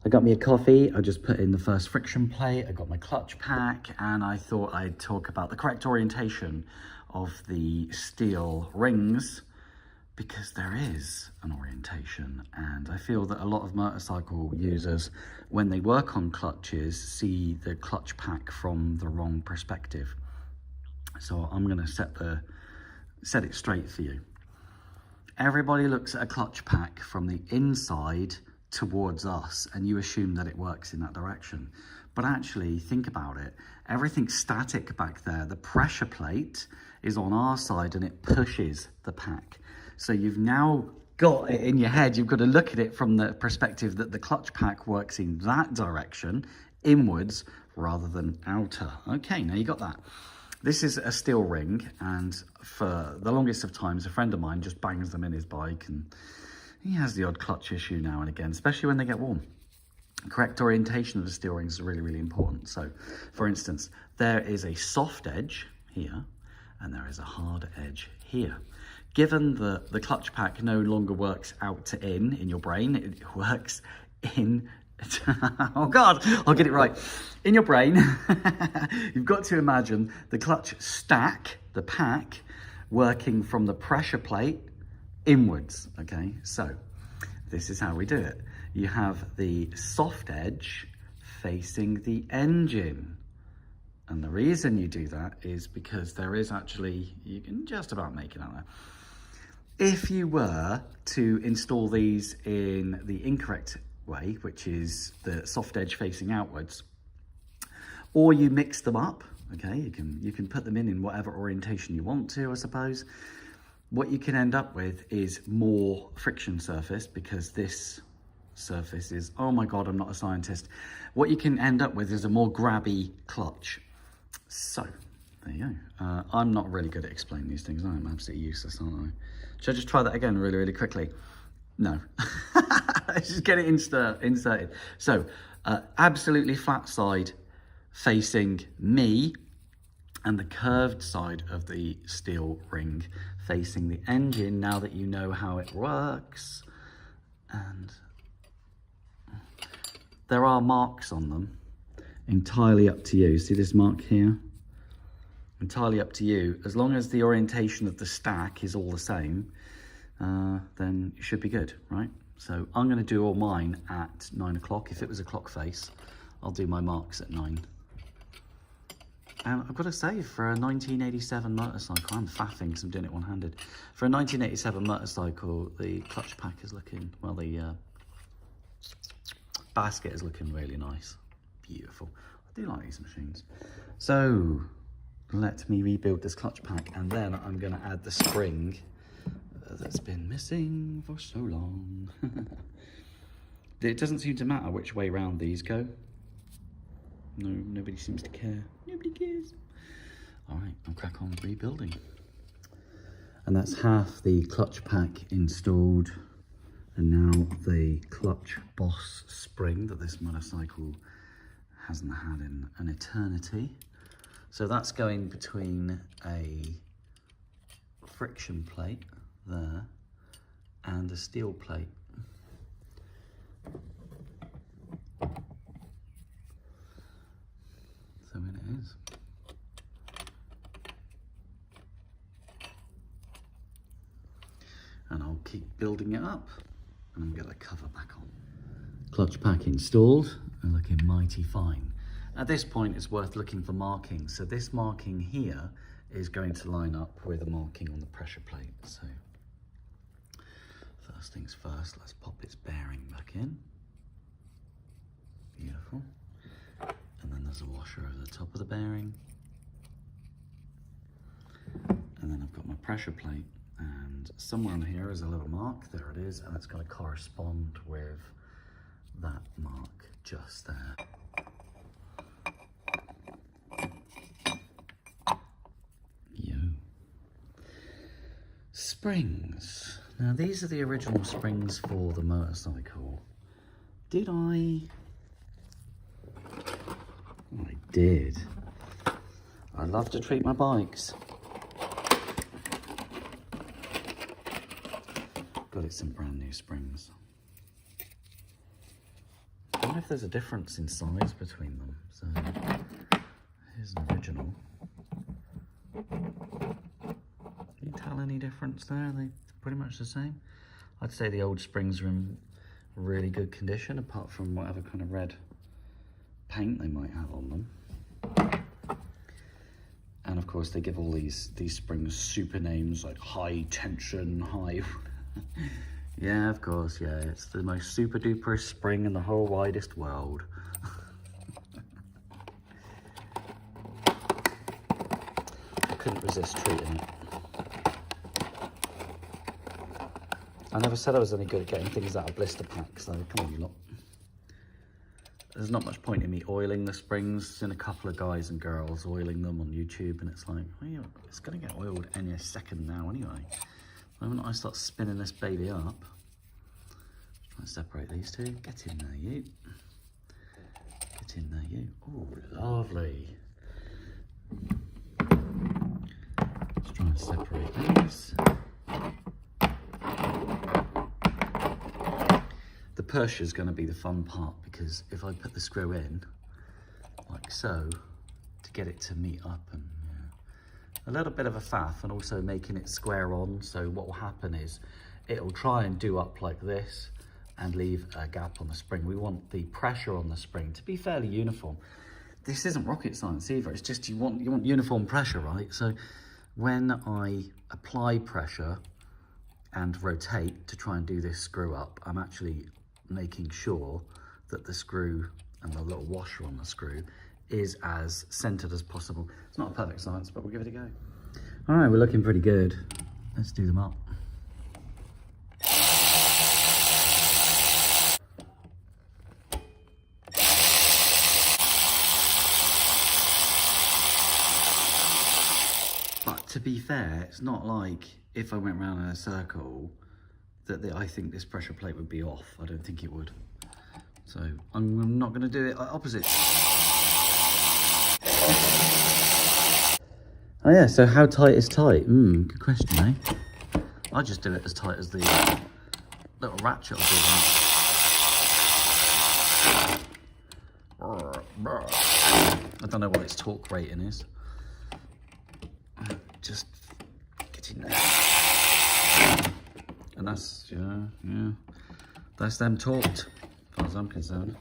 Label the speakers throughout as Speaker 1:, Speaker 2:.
Speaker 1: I got me a coffee. I just put in the first friction plate. I got my clutch pack, and I thought I'd talk about the correct orientation of the steel rings, because there is an orientation, and I feel that a lot of motorcycle users, when they work on clutches, see the clutch pack from the wrong perspective. So I'm going to set it straight for you. Everybody looks at a clutch pack from the inside towards us, and you assume that it works in that direction. But actually, think about it. Everything's static back there. The pressure plate is on our side and it pushes the pack. So you've now got it in your head. You've got to look at it from the perspective that the clutch pack works in that direction, inwards, rather than outer. Okay, now you got that. This is a steel ring, and for the longest of times, a friend of mine just bangs them in his bike, and he has the odd clutch issue now and again, especially when they get warm. Correct orientation of the steel rings is really, really important. So, for instance, there is a soft edge here, and there is a hard edge here. Given that the clutch pack no longer works out to in your brain, it works in, oh God, I'll get it right. In your brain, you've got to imagine the clutch stack, the pack, working from the pressure plate inwards, okay? So this is how we do it. You have the soft edge facing the engine. And the reason you do that is because there is actually, you can just about make it out there. If you were to install these in the incorrect way, which is the soft edge facing outwards, or you mix them up, okay, you can put them in whatever orientation you want to, I suppose. What you can end up with is more friction surface, because this surface is, oh my God, I'm not a scientist. What you can end up with is a more grabby clutch. So there you go. I'm not really good at explaining these things. I'm absolutely useless, aren't I? Should I just try that again really, really quickly? No. Let's just get it inserted. So absolutely flat side facing me, and the curved side of the steel ring facing the engine, now that you know how it works. And there are marks on them, entirely up to you. See this mark here? Entirely up to you. As long as the orientation of the stack is all the same, then you should be good, right? So I'm going to do all mine at 9 o'clock. If it was a clock face, I'll do my marks at 9. And I've got to say, for a 1987 motorcycle, I'm faffing because I'm doing it one-handed. For a 1987 motorcycle, the clutch pack is looking, well, the basket is looking really nice. Beautiful. I do like these machines. So let me rebuild this clutch pack, and then I'm going to add the spring that's been missing for so long. It doesn't seem to matter which way round these go. No, nobody seems to care. Nobody cares. All right, I'll crack on rebuilding. And that's half the clutch pack installed. And now the clutch boss spring that this motorcycle hasn't had in an eternity. So that's going between a friction plate there and a steel plate. So in it is. And I'll keep building it up, and I'm going to cover back on. Clutch pack installed and looking mighty fine. At this point, it's worth looking for markings. So this marking here is going to line up with a marking on the pressure plate. So first things first, let's pop its bearing back in. Beautiful. And then there's a washer over the top of the bearing. And then I've got my pressure plate, and somewhere on here is a little mark. There it is, and it's going to correspond with that mark just there. Yo. Springs. Now these are the original springs for the motorcycle. Did I? I did. I love to treat my bikes. Got it some brand new springs. Okay. wonder if there's a difference in size between them. So here's an original. Can you tell any difference there? Are they pretty much the same? I'd say the old springs are in really good condition, apart from whatever kind of red paint they might have on them. And of course they give all these springs super names like high tension, high... Yeah, of course, yeah, it's the most super duper spring in the whole widest world. I couldn't resist treating it. I never said I was any good at getting things out of blister packs, though. Come on, you lot. There's not much point in me oiling the springs. Seen a couple of guys and girls oiling them on YouTube, and it's like, well, it's going to get oiled any second now anyway. The moment I start spinning this baby up, try and separate these two. Get in there, you. Get in there, you. Oh, lovely. Let's try and separate these. The push is going to be the fun part, because if I put the screw in, like so, to get it to meet up, and a little bit of a faff, and also making it square on, so what will happen is it'll try and do up like this and leave a gap on the spring. We want the pressure on the spring to be fairly uniform. This isn't rocket science either, it's just you want uniform pressure, right? So when I apply pressure and rotate to try and do this screw up, I'm actually making sure that the screw and the little washer on the screw is as centered as possible. It's not a perfect science, but we'll give it a go. All right, we're looking pretty good. Let's do them up. But to be fair, it's not like if I went round in a circle that I think this pressure plate would be off. I don't think it would. So I'm not going to do it opposite. Oh yeah, so how tight is tight? Good question, eh? I just do it as tight as the little ratchet will do. I don't know what its torque rating is. Just get in there. And that's, yeah, that's them torqued, as far as I'm concerned.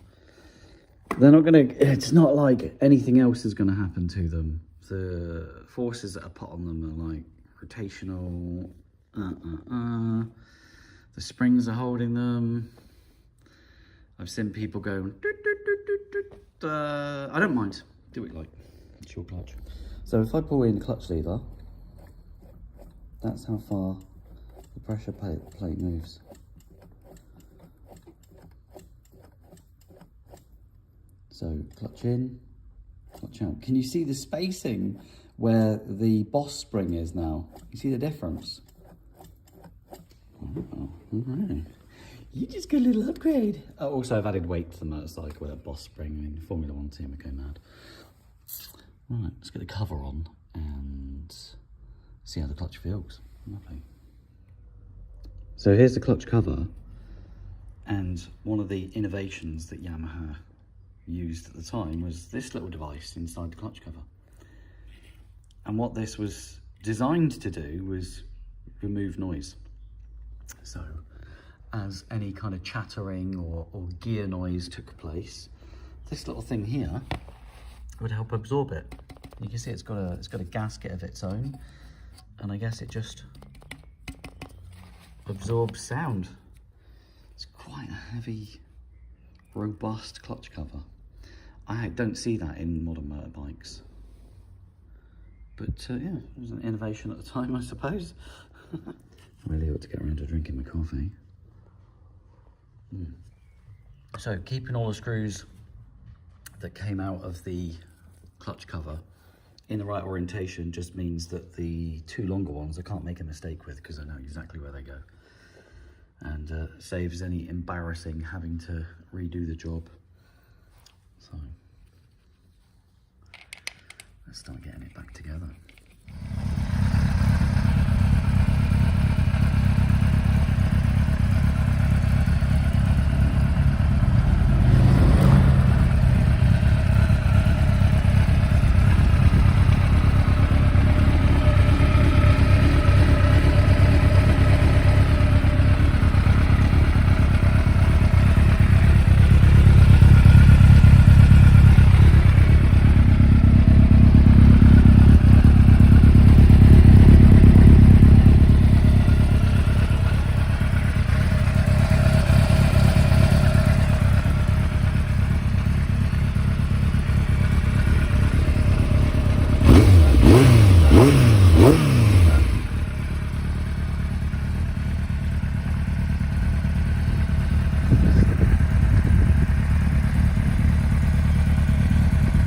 Speaker 1: They're not gonna, it's not like anything else is gonna happen to them. The forces that are put on them are like rotational, the springs are holding them. I've seen people go, I don't mind, do it like, it's your clutch. So if I pull in the clutch lever, that's how far the pressure plate moves. So clutch in, clutch out. Can you see the spacing where the boss spring is now? You see the difference? Oh, all right. You just got a little upgrade. Also, I've added weight to the motorcycle with a boss spring. I mean, Formula 1 team would go mad. All right, let's get the cover on and see how the clutch feels. Lovely. So here's the clutch cover, and one of the innovations that Yamaha used at the time was this little device inside the clutch cover. And what this was designed to do was remove noise. So as any kind of chattering or gear noise took place, this little thing here would help absorb it. You can see it's got a gasket of its own, and I guess it just absorbs sound. It's quite a heavy, robust clutch cover. I don't see that in modern motorbikes. But yeah, it was an innovation at the time, I suppose. I really ought to get around to drinking my coffee. So keeping all the screws that came out of the clutch cover in the right orientation just means that the two longer ones I can't make a mistake with, because I know exactly where they go. And saves any embarrassing having to redo the job. So let's start getting it back together. up.